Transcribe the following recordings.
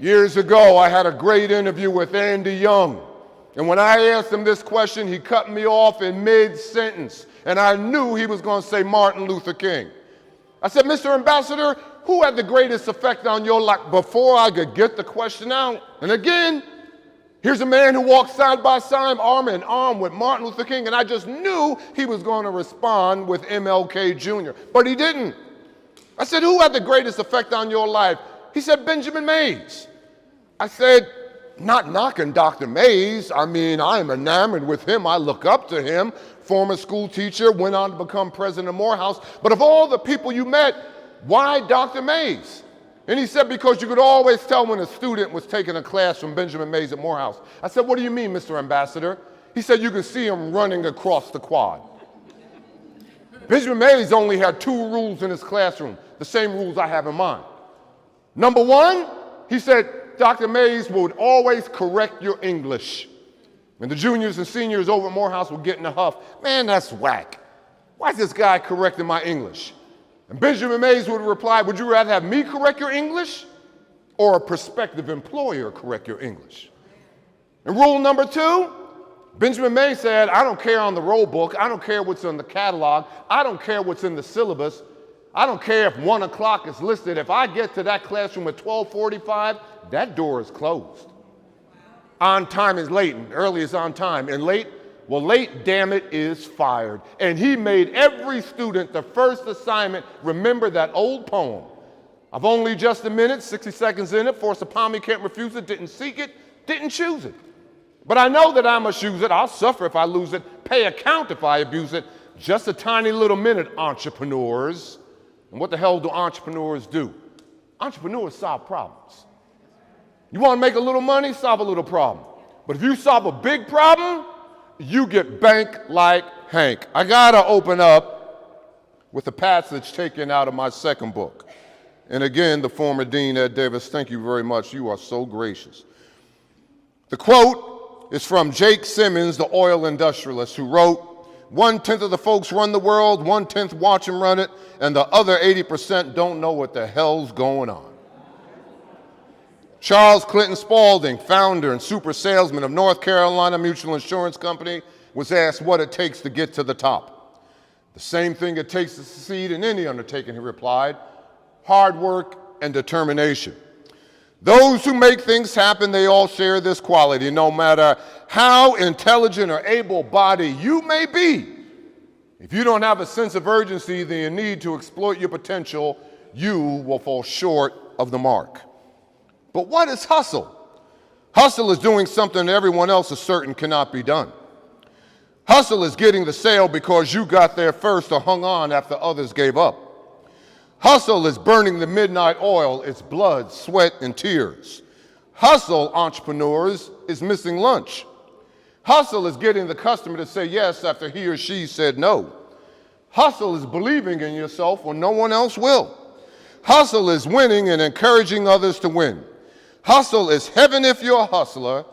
Years ago, I had a great interview with Andy Young. And when I asked him this question, he cut me off in mid-sentence. And I knew he was going to say Martin Luther King. I said, Mr. Ambassador, who had the greatest effect on your life? Before I could get the question out. And again, here's a man who walked side by side, arm in arm with Martin Luther King. And I just knew he was going to respond with MLK Jr. But he didn't. I said, who had the greatest effect on your life? He said, Benjamin Mays. I said, not knocking Dr. Mays. I mean, I am enamored with him. I look up to him. Former school teacher, went on to become president of Morehouse. But of all the people you met, why Dr. Mays? And he said, because you could always tell when a student was taking a class from Benjamin Mays at Morehouse. I said, what do you mean, Mr. Ambassador? He said, you could see him running across the quad. Benjamin Mays only had 2 rules in his classroom, the same rules I have in mine. Number 1, he said, Dr. Mays would always correct your English. And the juniors and seniors over at Morehouse would get in a huff. Man, that's whack. Why is this guy correcting my English? And Benjamin Mays would reply, would you rather have me correct your English or a prospective employer correct your English? And rule number 2, Benjamin Mays said, I don't care on the roll book. I don't care what's in the catalog. I don't care what's in the syllabus. I don't care if 1 o'clock is listed. If I get to that classroom at 12:45, that door is closed. On time is late, and early is on time. And late, well, late, damn it, is fired. And he made every student the first assignment remember that old poem. I've only just a minute, 60 seconds in it, force upon me, can't refuse it, didn't seek it, didn't choose it. But I know that I must use it. I'll suffer if I lose it, pay account if I abuse it. Just a tiny little minute, entrepreneurs. And what the hell do entrepreneurs do? Entrepreneurs solve problems. You want to make a little money? Solve a little problem. But if you solve a big problem, you get bank like Hank. I got to open up with a passage taken out of my second book. And again, the former Dean, Ed Davis, thank you very much. You are so gracious. The quote is from Jake Simmons, the oil industrialist, who wrote, 1/10 of the folks run the world, 1/10 watch them run it, and the other 80% don't know what the hell's going on. Charles Clinton Spaulding, founder and super salesman of North Carolina Mutual Insurance Company, was asked what it takes to get to the top. The same thing it takes to succeed in any undertaking, he replied, hard work and determination. Those who make things happen, they all share this quality, no matter how intelligent or able-bodied you may be. If you don't have a sense of urgency, then you need to exploit your potential, you will fall short of the mark. But what is hustle? Hustle is doing something that everyone else is certain cannot be done. Hustle is getting the sale because you got there first or hung on after others gave up. Hustle is burning the midnight oil, it's blood, sweat, and tears. Hustle, entrepreneurs, is missing lunch. Hustle is getting the customer to say yes after he or she said no. Hustle is believing in yourself when no one else will. Hustle is winning and encouraging others to win. Hustle is heaven if you're a hustler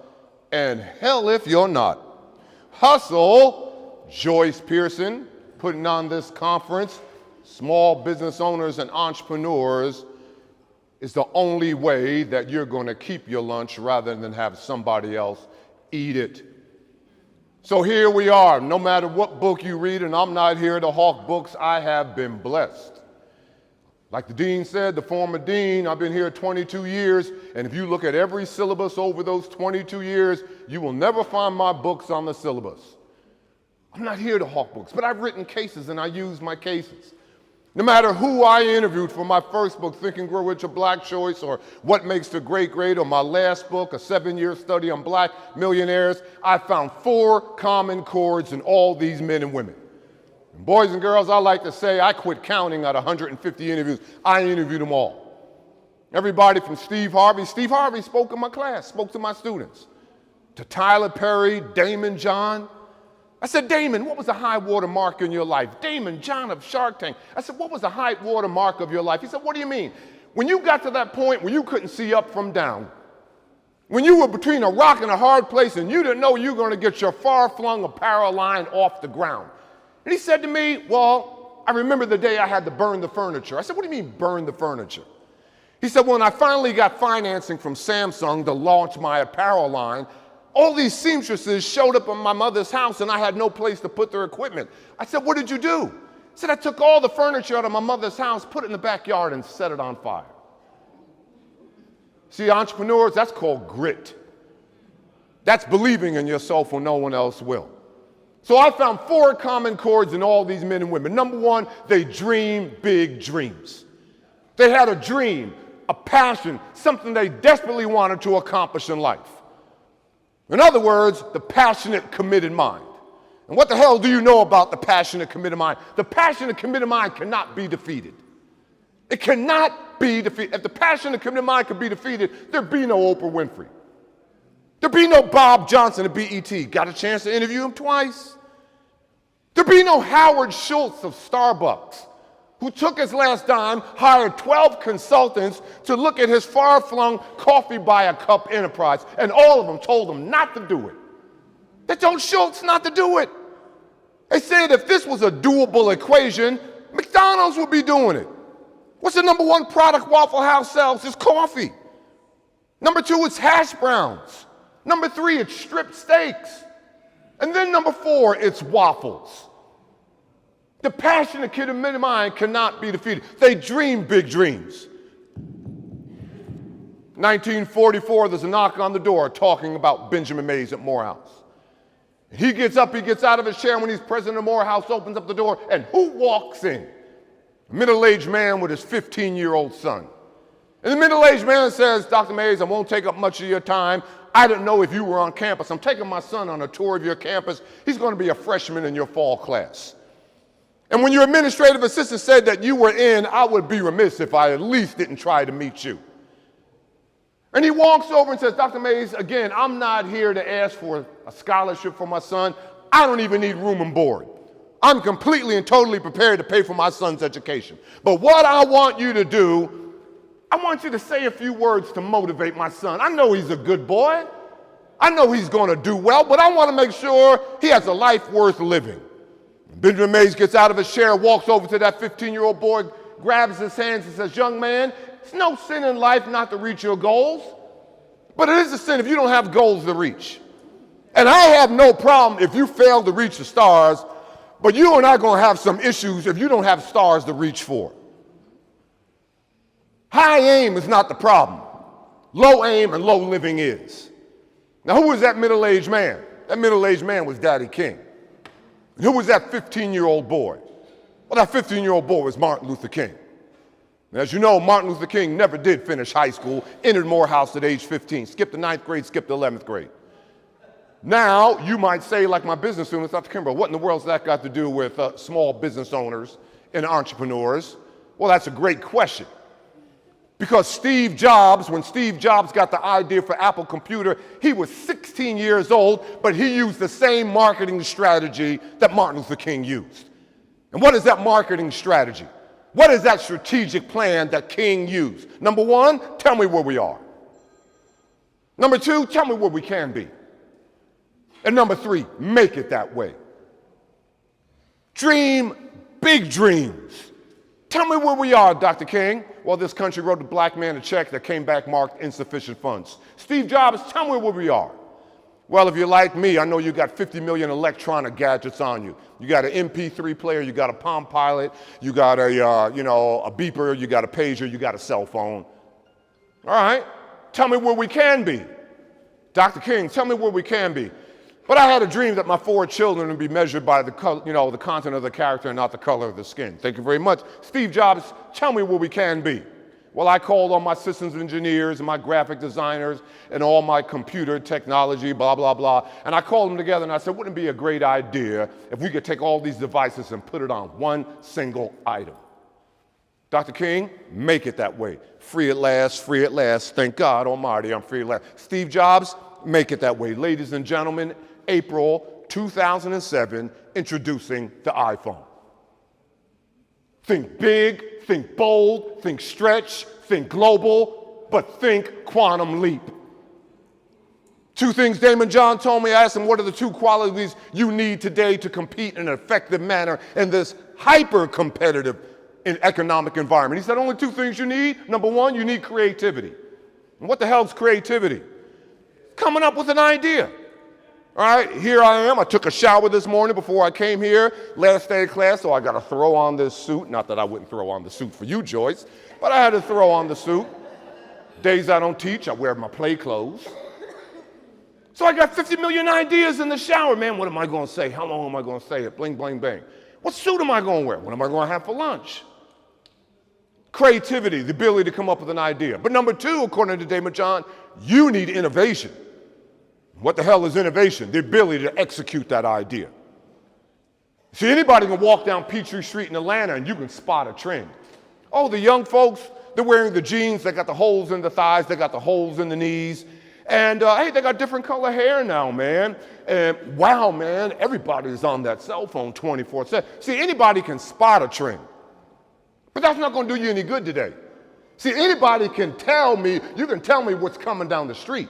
and hell if you're not. Hustle, Joyce Pearson, putting on this conference, small business owners and entrepreneurs, is the only way that you're going to keep your lunch rather than have somebody else eat it. So here we are. No matter what book you read, and I'm not here to hawk books, I have been blessed. Like the dean said, the former dean, I've been here 22 years, and if you look at every syllabus over those 22 years, you will never find my books on the syllabus. I'm not here to hawk books, but I've written cases and I use my cases. No matter who I interviewed for my first book, Think and Grow Rich, A Black Choice, or What Makes the Great Great, or my last book, a 7-year study on black millionaires, I found 4 common chords in all these men and women. And boys and girls, I like to say I quit counting at 150 interviews. I interviewed them all. Everybody from Steve Harvey spoke in my class, spoke to my students, to Tyler Perry, Damon John. I said, Damon, what was the high water mark in your life? Damon John of Shark Tank. I said, what was the high water mark of your life? He said, what do you mean? When you got to that point where you couldn't see up from down, when you were between a rock and a hard place and you didn't know you were going to get your far-flung apparel line off the ground. And he said to me, well, I remember the day I had to burn the furniture. I said, what do you mean burn the furniture? He said, when I finally got financing from Samsung to launch my apparel line, all these seamstresses showed up at my mother's house and I had no place to put their equipment. I said, what did you do? He said, I took all the furniture out of my mother's house, put it in the backyard and set it on fire. See, entrepreneurs, that's called grit. That's believing in yourself when no one else will. So I found 4 common chords in all these men and women. Number 1, they dream big dreams. They had a dream, a passion, something they desperately wanted to accomplish in life. In other words, the passionate, committed mind. And what the hell do you know about the passionate, committed mind? The passionate, committed mind cannot be defeated. It cannot be defeated. If the passionate, committed mind could be defeated, there'd be no Oprah Winfrey. There'd be no Bob Johnson at BET. Got a chance to interview him twice. There'd be no Howard Schultz of Starbucks, who took his last dime, hired 12 consultants to look at his far-flung coffee by a cup enterprise, and all of them told him not to do it. They told Schultz not to do it. They said if this was a doable equation, McDonald's would be doing it. What's the number 1 product Waffle House sells? It's coffee. Number 2, it's hash browns. Number 3, it's stripped steaks. And then number 4, it's waffles. The passionate, committed mind cannot be defeated. They dream big dreams. 1944, there's a knock on the door talking about Benjamin Mays at Morehouse. He gets up, he gets out of his chair when he's president of Morehouse, opens up the door, and who walks in? A middle-aged man with his 15-year-old son. And the middle-aged man says, Dr. Mays, I won't take up much of your time. I didn't know if you were on campus. I'm taking my son on a tour of your campus. He's going to be a freshman in your fall class. And when your administrative assistant said that you were in, I would be remiss if I at least didn't try to meet you. And he walks over and says, Dr. Mays, again, I'm not here to ask for a scholarship for my son. I don't even need room and board. I'm completely and totally prepared to pay for my son's education. But what I want you to do, I want you to say a few words to motivate my son. I know he's a good boy. I know he's going to do well, but I want to make sure he has a life worth living. Benjamin Mays gets out of his chair, walks over to that 15-year-old boy, grabs his hands and says, young man, it's no sin in life not to reach your goals, but it is a sin if you don't have goals to reach. And I have no problem if you fail to reach the stars, but you and I are going to have some issues if you don't have stars to reach for. High aim is not the problem. Low aim and low living is. Now, who was that middle-aged man? That middle-aged man was Daddy King. And who was that 15-year-old boy? Well, that 15-year-old boy was Martin Luther King. And as you know, Martin Luther King never did finish high school, entered Morehouse at age 15, skipped the 9th grade, skipped the 11th grade. Now, you might say, like my business students, Dr. Kimbro, what in the world's that got to do with small business owners and entrepreneurs? Well, that's a great question. Because Steve Jobs, when Steve Jobs got the idea for Apple Computer, he was 16 years old, but he used the same marketing strategy that Martin Luther King used. And what is that marketing strategy? What is that strategic plan that King used? Number 1, tell me where we are. Number 2, tell me where we can be. And number 3, make it that way. Dream big dreams. Tell me where we are, Dr. King. Well, this country wrote the black man a check that came back marked insufficient funds. Steve Jobs, tell me where we are. Well, if you're like me, I know you got 50 million electronic gadgets on you. You got an MP3 player, you got a Palm Pilot, you got a beeper, you got a pager, you got a cell phone. All right, tell me where we can be. Dr. King, tell me where we can be. But I had a dream that my 4 children would be measured by the content of the character and not the color of the skin. Thank you very much. Steve Jobs, tell me where we can be. Well, I called on my systems engineers and my graphic designers and all my computer technology, blah, blah, blah. And I called them together and I said, wouldn't it be a great idea if we could take all these devices and put it on one single item? Dr. King, make it that way. Free at last, free at last. Thank God Almighty, I'm free at last. Steve Jobs, make it that way. Ladies and gentlemen, April 2007, introducing the iPhone. Think big, think bold, think stretch, think global, but think quantum leap. 2 things Damon John told me. I asked him, what are the 2 qualities you need today to compete in an effective manner in this hyper-competitive in economic environment. He said only two things you need. Number one, you need creativity. And what the hell is creativity? Coming up with an idea. All right, here I am. I took a shower this morning before I came here. Last day of class, so I got to throw on this suit. Not that I wouldn't throw on the suit for you, Joyce, but I had to throw on the suit. Days I don't teach, I wear my play clothes. So I got 50 million ideas in the shower. Man, what am I going to say? How long am I going to say it? Bling, bling, bang. What suit am I going to wear? What am I going to have for lunch? Creativity, the ability to come up with an idea. But number two, according to David John, you need innovation. What the hell is innovation? The ability to execute that idea. See, anybody can walk down Peachtree Street in Atlanta and you can spot a trend. Oh, the young folks, they're wearing the jeans, they got the holes in the thighs, they got the holes in the knees. And hey, they got different color hair now, man. And wow, man, everybody's on that cell phone 24/7. See, anybody can spot a trend. But that's not going to do you any good today. See, anybody can tell me, you can tell me what's coming down the street.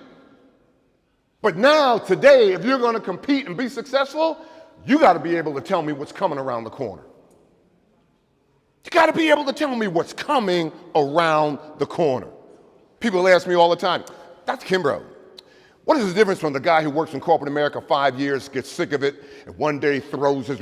But now, today, if you're going to compete and be successful, you got to be able to tell me what's coming around the corner. You got to be able to tell me what's coming around the corner. People ask me all the time, Dr. Kimbro, what is the difference from the guy who works in corporate America 5 years, gets sick of it, and one day throws his,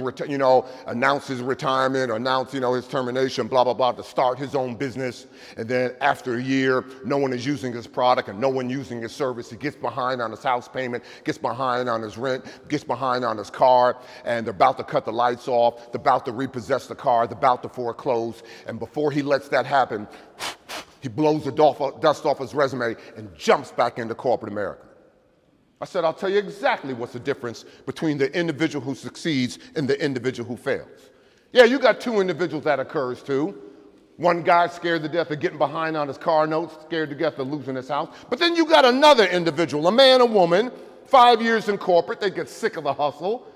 announces retirement or his termination, blah, blah, blah, to start his own business, and then after a year, no one is using his product and no one using his service. He gets behind on his house payment, gets behind on his rent, gets behind on his car, and they're about to cut the lights off, they're about to repossess the car, they're about to foreclose, and before he lets that happen, he blows the dust off his resume and jumps back into corporate America. I said, I'll tell you exactly what's the difference between the individual who succeeds and the individual who fails. Yeah, you got two individuals that occurs to. One guy scared to death of getting behind on his car notes, scared to death of losing his house. But then you got another individual, a man, a woman, 5 years in corporate, they get sick of the hustle.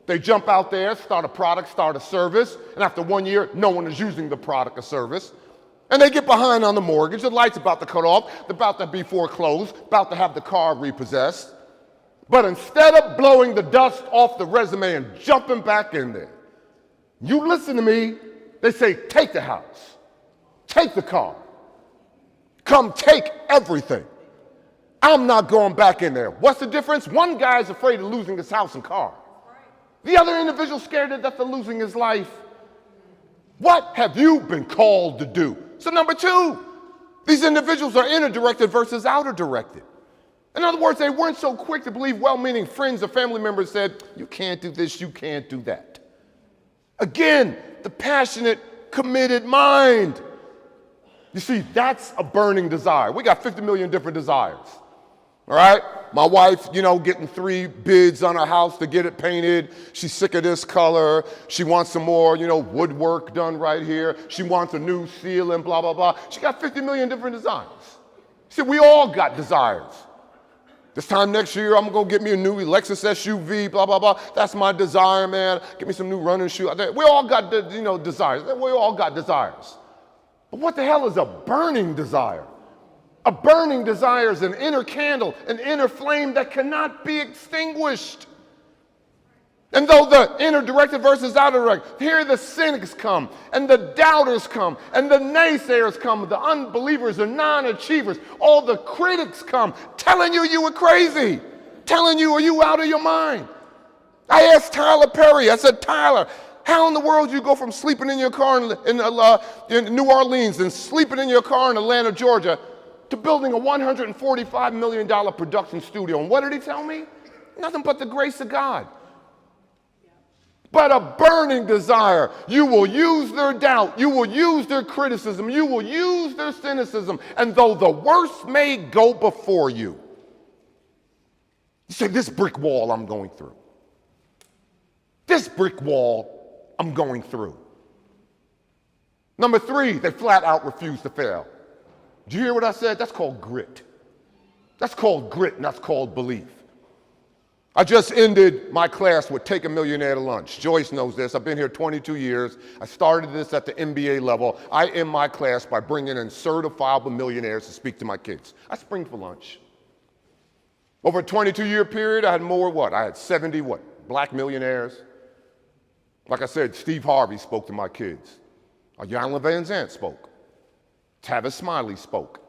They jump out there, start a product, start a service, and after 1 year, no one is using the product or service. And they get behind on the mortgage, the light's about to cut off, they're about to be foreclosed, about to have the car repossessed. But instead of blowing the dust off the resume and jumping back in there, you listen to me, they say, take the house, take the car, come take everything. I'm not going back in there. What's the difference? One guy's afraid of losing his house and car. The other individual's scared to death of losing his life. What have you been called to do? So number two, these individuals are inner directed versus outer directed. In other words, they weren't so quick to believe well-meaning friends or family members said, you can't do this, you can't do that. Again, the passionate, committed mind. You see, that's a burning desire. We got 50 million different desires. All right? My wife, getting 3 bids on her house to get it painted. She's sick of this color. She wants some more, woodwork done right here. She wants a new ceiling, blah, blah, blah. She got 50 million different desires. See, we all got desires. This time next year, I'm going to get me a new Lexus SUV, blah, blah, blah. That's my desire, man. Get me some new running shoes. We all got, desires. We all got desires. But what the hell is a burning desire? A burning desire is an inner candle, an inner flame that cannot be extinguished. And though the inner directed versus outer directed, here the cynics come, and the doubters come, and the naysayers come, the unbelievers, the non-achievers, all the critics come, telling you were crazy, telling you, are you out of your mind? I asked Tyler Perry, I said, Tyler, how in the world do you go from sleeping in your car in New Orleans and sleeping in your car in Atlanta, Georgia, to building a $145 million production studio? And what did he tell me? Nothing but the grace of God. But a burning desire. You will use their doubt. You will use their criticism. You will use their cynicism. And though the worst may go before you, you say, this brick wall I'm going through. This brick wall I'm going through. Number 3, they flat out refuse to fail. Did you hear what I said? That's called grit. That's called grit, and that's called belief. I just ended my class with Take a Millionaire to Lunch. Joyce knows this. I've been here 22 years. I started this at the MBA level. I end my class by bringing in certifiable millionaires to speak to my kids. I spring for lunch. Over a 22-year period, I had I had 70 black millionaires. Like I said, Steve Harvey spoke to my kids. Ayanna Van Zant spoke. Tavis Smiley spoke.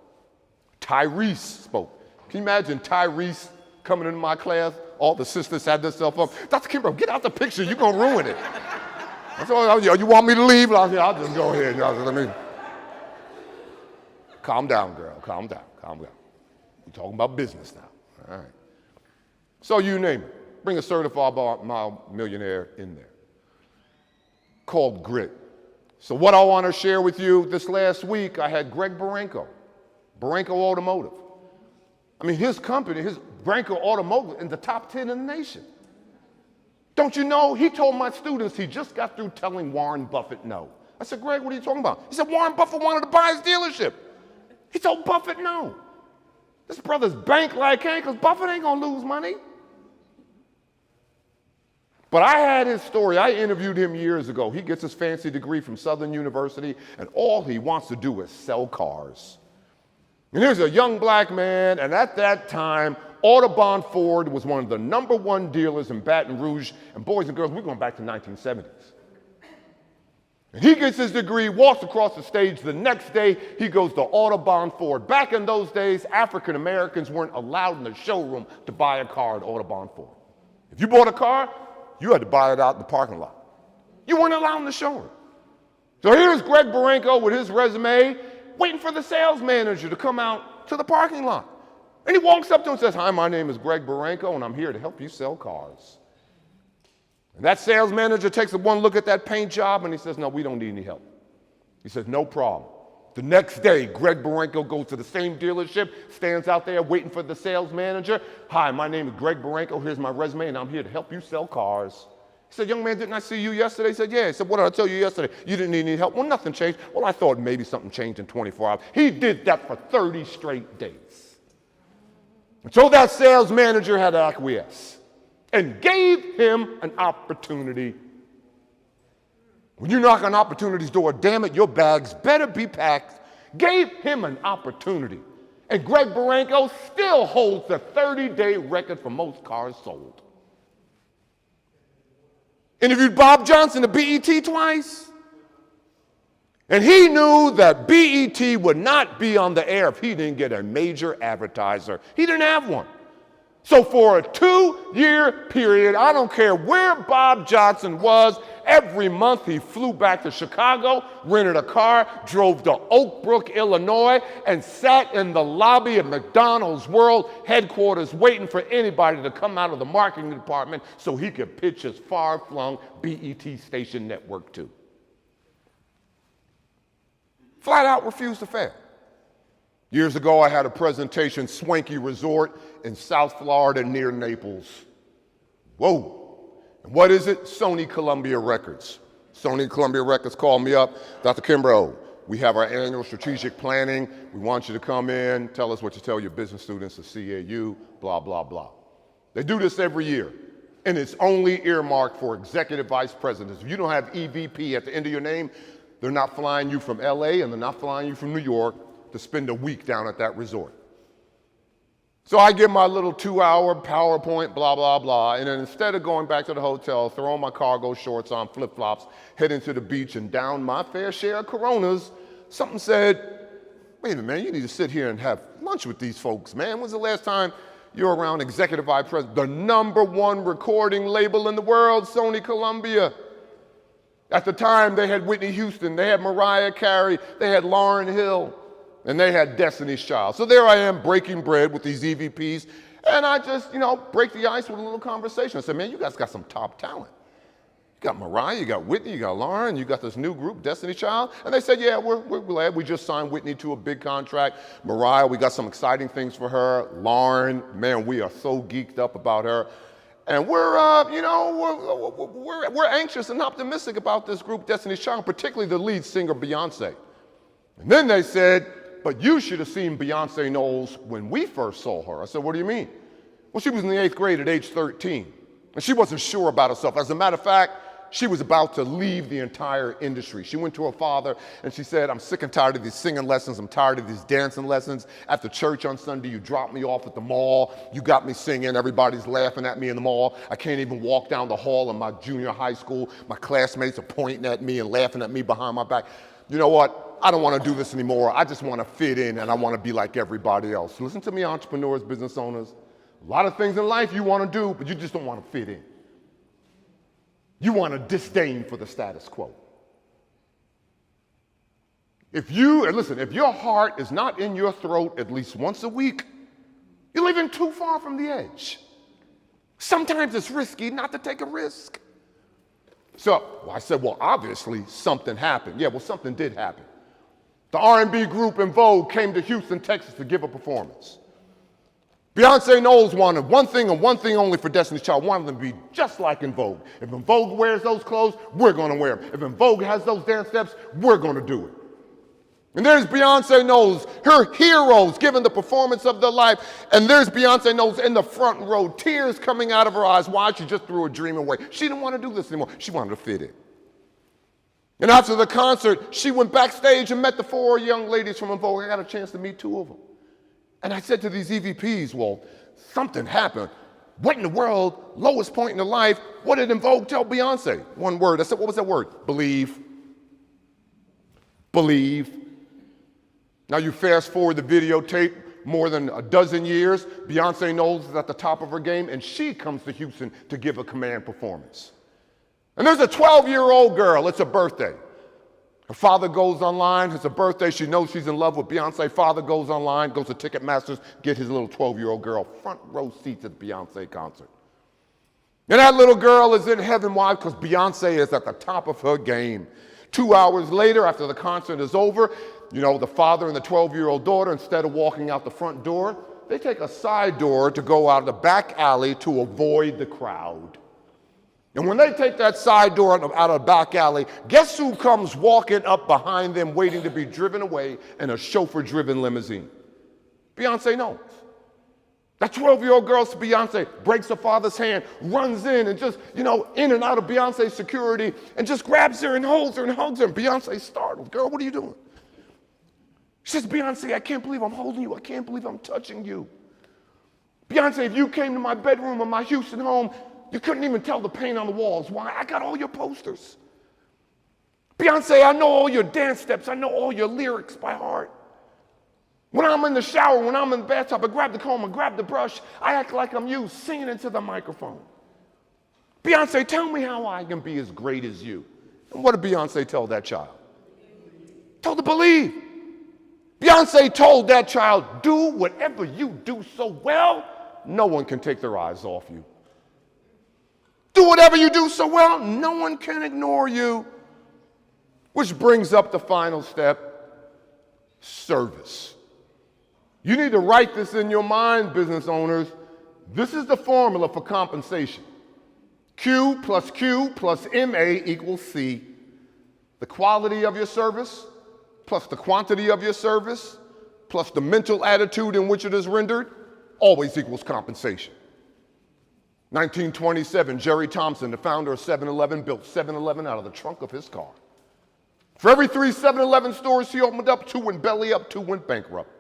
Tyrese spoke. Can you imagine Tyrese coming into my class? All the sisters had their cell phone. Dr. Kimbro, get out the picture. You're going to ruin it. I said, oh, you want me to leave? I said, I'll just go ahead. Let me. Calm down, girl. Calm down. Calm down. We're talking about business now. All right. So you name it. Bring a certified millionaire in there. Called grit. So what I want to share with you this last week, I had Greg Barenko Automotive. I mean, his company, his Barenko Automotive, in the top 10 in the nation. Don't you know, he told my students he just got through telling Warren Buffett no. I said, Greg, what are you talking about? He said, Warren Buffett wanted to buy his dealership. He told Buffett no. This brother's bank like hell because Buffett ain't going to lose money. But I had his story. I interviewed him years ago. He gets his fancy degree from Southern University, and all he wants to do is sell cars. And here's a young black man, and at that time, Audubon Ford was one of the #1 dealers in Baton Rouge. And boys and girls, we're going back to 1970s. And he gets his degree, walks across the stage. The next day, he goes to Audubon Ford. Back in those days, African Americans weren't allowed in the showroom to buy a car at Audubon Ford. If you bought a car, you had to buy it out in the parking lot. You weren't allowed in the showroom. So here's Greg Barenko with his resume, waiting for the sales manager to come out to the parking lot. And he walks up to him and says, hi, my name is Greg Barenko, and I'm here to help you sell cars. And that sales manager takes one look at that paint job, and he says, no, we don't need any help. He says, no problem. The next day, Greg Barenko goes to the same dealership, stands out there waiting for the sales manager. Hi, my name is Greg Barenko. Here's my resume, and I'm here to help you sell cars. He said, young man, didn't I see you yesterday? He said, yeah. He said, what did I tell you yesterday? You didn't need any help. Well, nothing changed. Well, I thought maybe something changed in 24 hours. He did that for 30 straight days. And so that sales manager had to acquiesce and gave him an opportunity. When you knock on opportunity's door, damn it, your bags better be packed. Gave him an opportunity. And Greg Barenko still holds the 30-day record for most cars sold. Interviewed Bob Johnson at BET twice. And he knew that BET would not be on the air if he didn't get a major advertiser. He didn't have one. So for a 2-year period, I don't care where Bob Johnson was, every month he flew back to Chicago, rented a car, drove to Oak Brook, Illinois, and sat in the lobby of McDonald's World headquarters waiting for anybody to come out of the marketing department so he could pitch his far-flung BET station network too. Flat out refused to fail. Years ago, I had a presentation, swanky resort in South Florida near Naples. Whoa. And what is it? Sony Columbia Records. Sony Columbia Records called me up. Dr. Kimbro, we have our annual strategic planning. We want you to come in, tell us what you tell your business students at CAU, blah, blah, blah. They do this every year, and it's only earmarked for executive vice presidents. If you don't have EVP at the end of your name, they're not flying you from LA and they're not flying you from New York to spend a week down at that resort. So I give my little 2-hour PowerPoint, blah, blah, blah, and then instead of going back to the hotel, throwing my cargo shorts on, flip-flops, heading to the beach and down my fair share of Coronas, something said, wait a minute, man, you need to sit here and have lunch with these folks, man. When's the last time you were around executive vice president, the #1 recording label in the world, Sony Columbia? At the time, they had Whitney Houston, they had Mariah Carey, they had Lauryn Hill, and they had Destiny's Child. So there I am breaking bread with these EVPs, and I just, break the ice with a little conversation. I said, man, you guys got some top talent. You got Mariah, you got Whitney, you got Lauryn, you got this new group, Destiny's Child. And they said, yeah, we're glad. We just signed Whitney to a big contract. Mariah, we got some exciting things for her. Lauryn, man, we are so geeked up about her. And we're anxious and optimistic about this group, Destiny's Child, particularly the lead singer, Beyonce. And then they said, but you should have seen Beyonce Knowles when we first saw her. I said, what do you mean? Well, she was in the 8th grade at age 13, and she wasn't sure about herself. As a matter of fact, she was about to leave the entire industry. She went to her father and she said, I'm sick and tired of these singing lessons. I'm tired of these dancing lessons. After church on Sunday, you dropped me off at the mall. You got me singing. Everybody's laughing at me in the mall. I can't even walk down the hall in my junior high school. My classmates are pointing at me and laughing at me behind my back. you know what, I don't want to do this anymore. I just want to fit in and I want to be like everybody else. Listen to me, entrepreneurs, business owners. A lot of things in life you want to do, but you just don't want to fit in. You want to disdain for the status quo. If your heart is not in your throat at least once a week, you're living too far from the edge. Sometimes it's risky not to take a risk. So I said, well, obviously something happened. Yeah, well, something did happen. The R&B group En Vogue came to Houston, Texas to give a performance. Beyonce Knowles wanted one thing and one thing only for Destiny's Child, wanted them to be just like En Vogue. If En Vogue wears those clothes, we're going to wear them. If En Vogue has those dance steps, we're going to do it. And there's Beyonce Knowles, her heroes giving the performance of their life. And there's Beyonce Knowles in the front row, tears coming out of her eyes. Why? She just threw a dream away. She didn't want to do this anymore. She wanted to fit in. And after the concert, she went backstage and met the 4 young ladies from En Vogue. I got a chance to meet 2 of them. And I said to these EVPs, well, something happened. What in the world, lowest point in her life, what did En Vogue tell Beyonce? One word. I said, what was that word? Believe. Believe. Now you fast forward the videotape more than a dozen years, Beyonce Knowles is at the top of her game, and she comes to Houston to give a command performance. And there's a 12-year-old girl, it's her birthday. Her father goes online, it's her birthday, she knows she's in love with Beyonce. Father goes online, goes to Ticketmasters, get his little 12-year-old girl front row seats at the Beyonce concert. And that little girl is in heaven. Why? Because Beyonce is at the top of her game. 2 hours later, after the concert is over, you know, the father and the 12-year-old daughter, instead of walking out the front door, they take a side door to go out the back alley to avoid the crowd. And when they take that side door out of the back alley, guess who comes walking up behind them waiting to be driven away in a chauffeur-driven limousine? Beyonce Knowles. That 12-year-old girl, Beyonce, breaks her father's hand, runs in and just, you know, in and out of Beyonce's security and just grabs her and holds her and hugs her. And Beyonce's startled. Girl, what are you doing? She says, Beyonce, I can't believe I'm holding you. I can't believe I'm touching you. Beyonce, if you came to my bedroom or my Houston home, you couldn't even tell the paint on the walls. Why? I got all your posters. Beyonce, I know all your dance steps. I know all your lyrics by heart. When I'm in the shower, when I'm in the bathtub, I grab the comb, I grab the brush. I act like I'm you, singing into the microphone. Beyonce, tell me how I can be as great as you. And what did Beyonce tell that child? Told her to believe. Beyonce told that child, do whatever you do so well, no one can take their eyes off you. Do whatever you do so well, no one can ignore you. Which brings up the final step, service. You need to write this in your mind, business owners. This is the formula for compensation. Q plus MA equals C. The quality of your service plus the quantity of your service plus the mental attitude in which it is rendered always equals compensation. 1927, Jerry Thompson, the founder of 7-Eleven, built 7-Eleven out of the trunk of his car. For every 3 7-Eleven stores he opened up, 2 went belly up, 2 went bankrupt.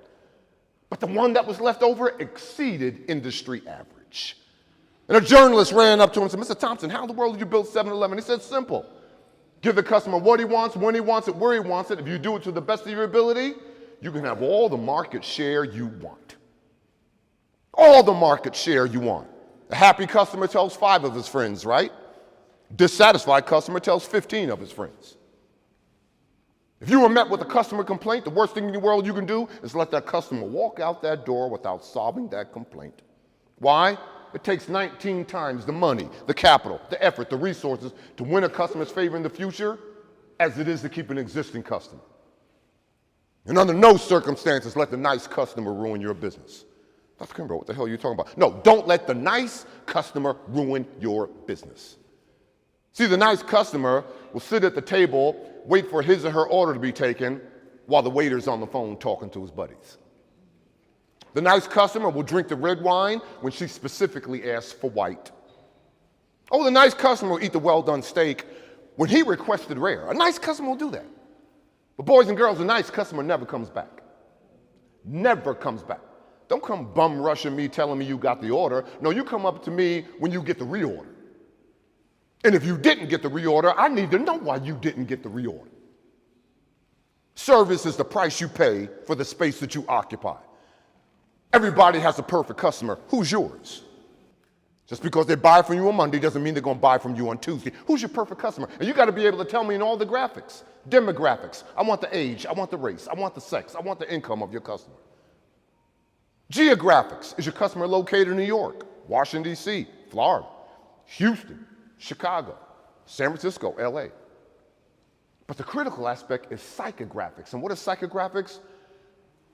But the one that was left over exceeded industry average. And a journalist ran up to him and said, Mr. Thompson, how in the world did you build 7-Eleven? He said, simple. Give the customer what he wants, when he wants it, where he wants it. If you do it to the best of your ability, you can have all the market share you want. All the market share you want. A happy customer tells 5 of his friends, right? Dissatisfied customer tells 15 of his friends. If you were met with a customer complaint, the worst thing in the world you can do is let that customer walk out that door without solving that complaint. Why? It takes 19 times the money, the capital, the effort, the resources to win a customer's favor in the future as it is to keep an existing customer. And under no circumstances let the nice customer ruin your business. Dr. Kimbro, what the hell are you talking about? No, don't let the nice customer ruin your business. See, the nice customer will sit at the table, wait for his or her order to be taken while the waiter's on the phone talking to his buddies. The nice customer will drink the red wine when she specifically asks for white. Oh, the nice customer will eat the well-done steak when he requested rare. A nice customer will do that. But boys and girls, a nice customer never comes back. Never comes back. Don't come bum rushing me telling me you got the order. No, you come up to me when you get the reorder. And if you didn't get the reorder, I need to know why you didn't get the reorder. Service is the price you pay for the space that you occupy. Everybody has a perfect customer. Who's yours? Just because they buy from you on Monday doesn't mean they're going to buy from you on Tuesday. Who's your perfect customer? And you got to be able to tell me in all the graphics, demographics. I want the age, I want the race, I want the sex, I want the income of your customer. Geographics. Is your customer located in New York, Washington, D.C., Florida, Houston, Chicago, San Francisco, L.A.? But the critical aspect is psychographics. And what is psychographics?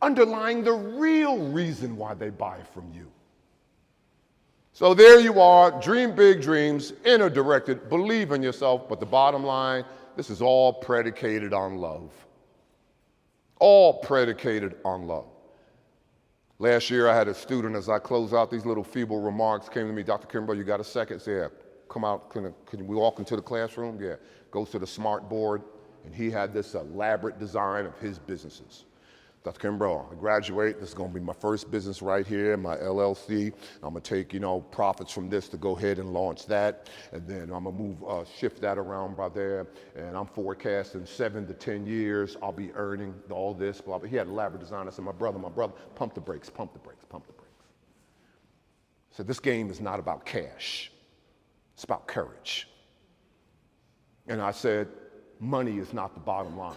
Underlying the real reason why they buy from you. So there you are, dream big dreams, inner directed, believe in yourself, but the bottom line, this is all predicated on love. All predicated on love. Last year I had a student, as I close out these little feeble remarks, came to me, Dr. Kimbro, you got a second? Said, yeah, come out, can we walk into the classroom? Yeah, goes to the smart board, and he had this elaborate design of his businesses. Dr. Kimbro, I graduate, this is gonna be my first business right here, my LLC. I'm gonna take, profits from this to go ahead and launch that. And then I'm gonna shift that around by there. And I'm forecasting 7 to 10 years, I'll be earning all this, blah, blah. He had an elaborate design. I said, my brother, pump the brakes, pump the brakes, pump the brakes. I said, this game is not about cash, it's about courage. And I said, money is not the bottom line.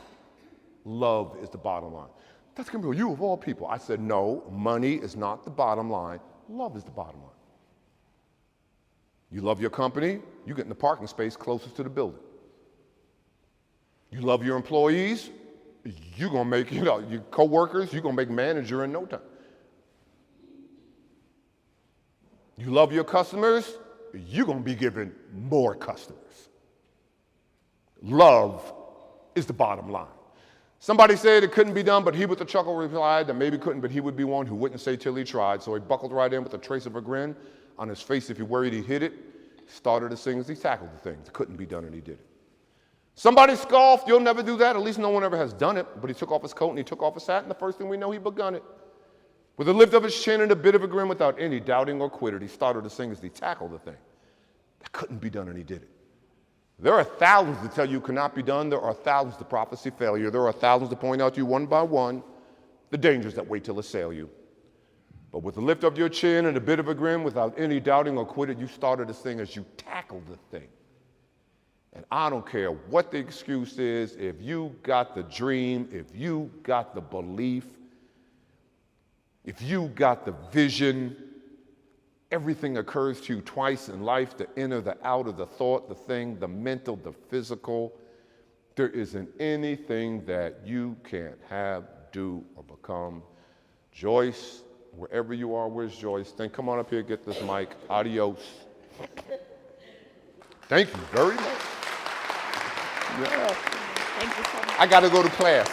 Love is the bottom line. That's going to be you of all people. I said, no, money is not the bottom line. Love is the bottom line. You love your company, you get in the parking space closest to the building. You love your employees, you're going to make, your coworkers, you're going to make manager in no time. You love your customers, you're going to be given more customers. Love is the bottom line. Somebody said it couldn't be done, but he with a chuckle replied that maybe couldn't, but he would be one who wouldn't say till he tried. So he buckled right in with a trace of a grin on his face. If he worried he hit it, started to sing as he tackled the things. It couldn't be done, and he did it. Somebody scoffed, you'll never do that. At least no one ever has done it. But he took off his coat and he took off his hat, and the first thing we know, he begun it. With a lift of his chin and a bit of a grin without any doubting or quitting, he started to sing as he tackled the thing. That couldn't be done, and he did it. There are thousands to tell you cannot be done. There are thousands to prophesy failure. There are thousands to point out to you one by one the dangers that wait till assail you. But with the lift of your chin and a bit of a grin, without any doubting or quitting, you started this thing as you tackled the thing. And I don't care what the excuse is, if you got the dream, if you got the belief, if you got the vision, everything occurs to you twice in life, the inner, the outer, the thought, the thing, the mental, the physical. There isn't anything that you can't have, do, or become. Joyce, wherever you are, where's Joyce? Then come on up here, get this mic. Adios. Thank you very much. Yeah. Thank you so much. I got to go to class.